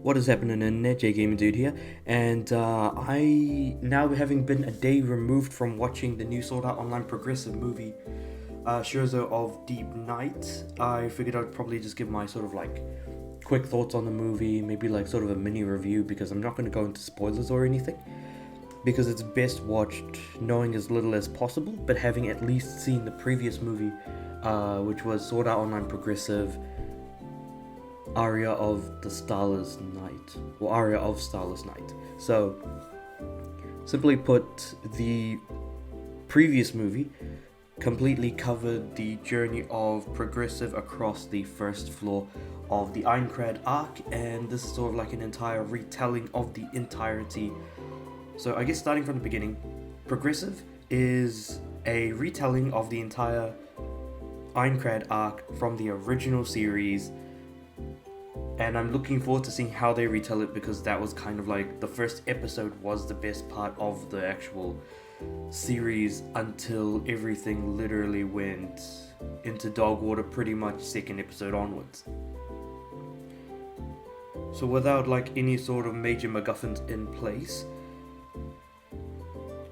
What is happening in Net J Gaming Dude here, and I now having been a day removed from watching the new Sword Art Online progressive movie, Scherzo of Deep Night. I figured I'd probably just give my sort of like quick thoughts on the movie, maybe like sort of a mini review because I'm not going to go into spoilers or anything, because it's best watched knowing as little as possible, but having at least seen the previous movie, which was Sword Art Online progressive. Aria of the Starless Night, or Aria of Starless Night. So, simply put, the previous movie completely covered the journey of Progressive across the first floor of the Ironclad arc, and this is sort of like an entire retelling of the entirety. So, I guess starting from the beginning, Progressive is a retelling of the entire Ironclad arc from the original series, and I'm looking forward to seeing how they retell it, because that was kind of like the first episode was the best part of the actual series until everything literally went into dog water pretty much second episode onwards. So without like any sort of major MacGuffins in place,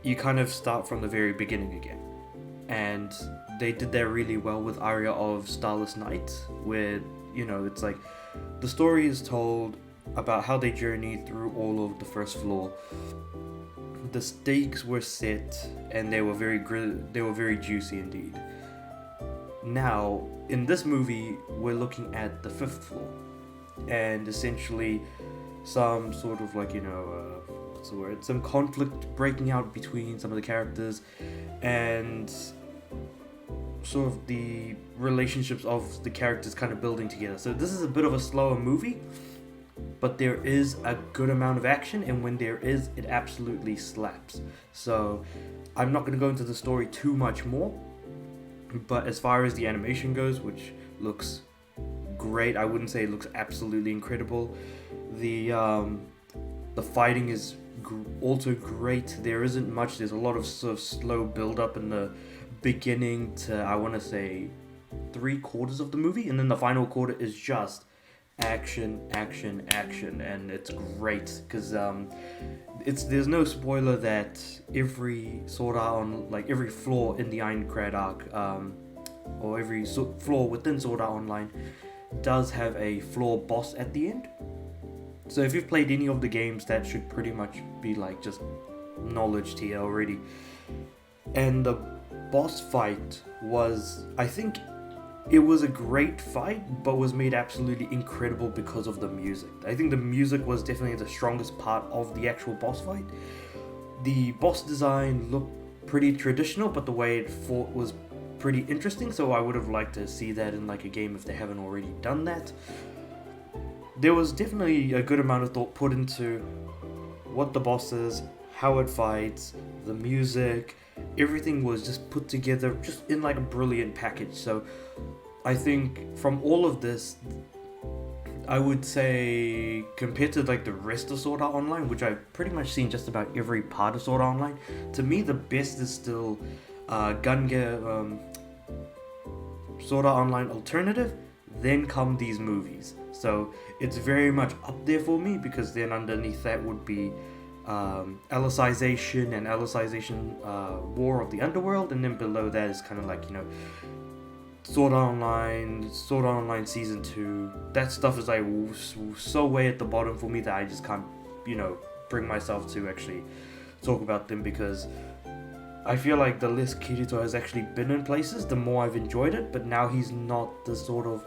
you kind of start from the very beginning again. And they did that really well with Aria of Starless Night, where, you know, it's like the story is told about how they journeyed through all of the first floor. The stakes were set, and they were very juicy indeed. Now, in this movie, we're looking at the fifth floor, and essentially some sort of like, what's the word? Some conflict breaking out between some of the characters, and sort of the relationships of the characters kind of building together. So this is a bit of a slower movie, but there is a good amount of action, and when there is, it absolutely slaps. So I'm not going to go into the story too much more, but as far as the animation goes, which looks great, I wouldn't say it looks absolutely incredible. The fighting is also great. There isn't much. There's a lot of sort of slow build up in the beginning to, I want to say, 3/4 of the movie, and then the final quarter is just action, and it's great because there's no spoiler that every Sword Art on, like every floor in the Ironclad arc, or every floor within Sword Art Online does have a floor boss at the end. So if you've played any of the games, that should pretty much be like just knowledge to you already. And the boss fight was, I think it was a great fight, but was made absolutely incredible because of the music. I think the music was definitely the strongest part of the actual boss fight. The boss design looked pretty traditional, but the way it fought was pretty interesting, so I would have liked to see that in like a game if they haven't already done that. There was definitely a good amount of thought put into what the boss is, how it fights, the music. Everything was just put together just in like a brilliant package. So I think from all of this, I would say compared to like the rest of Sword Art Online, which I've pretty much seen just about every part of Sword Art Online, to me the best is still Sword Art Online Alternative, then come these movies. So it's very much up there for me, because then underneath that would be Alicization and Alicization War of the Underworld, and then below that is kind of like, Sword Art Online Season 2. That stuff is like so way at the bottom for me that I just can't, bring myself to actually talk about them, because I feel like the less Kirito has actually been in places, the more I've enjoyed it, but now he's not the sort of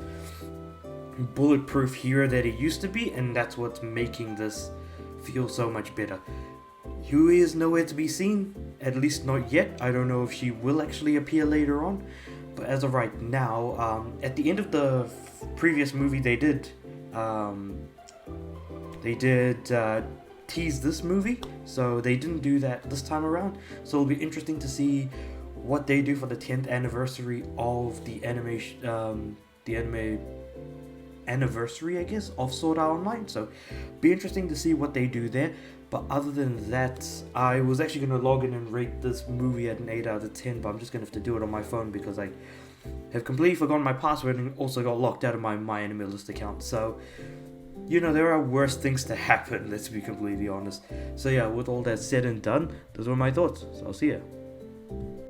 bulletproof hero that he used to be, and that's what's making this feel so much better. Yui is nowhere to be seen, at least not yet. I don't know if she will actually appear later on, but as of right now, at the end of the previous movie, they did tease this movie, so they didn't do that this time around. So it'll be interesting to see what they do for the 10th anniversary of the anime anniversary, I guess, of Sword Art Online. So be interesting to see what they do there. But other than that, I was actually going to log in and rate this movie at an 8 out of 10, but I'm just going to have to do it on my phone because I have completely forgotten my password and also got locked out of my MyAnimeList account. So there are worse things to happen, let's be completely honest. So yeah, with all that said and done, those were my thoughts. So I'll see ya.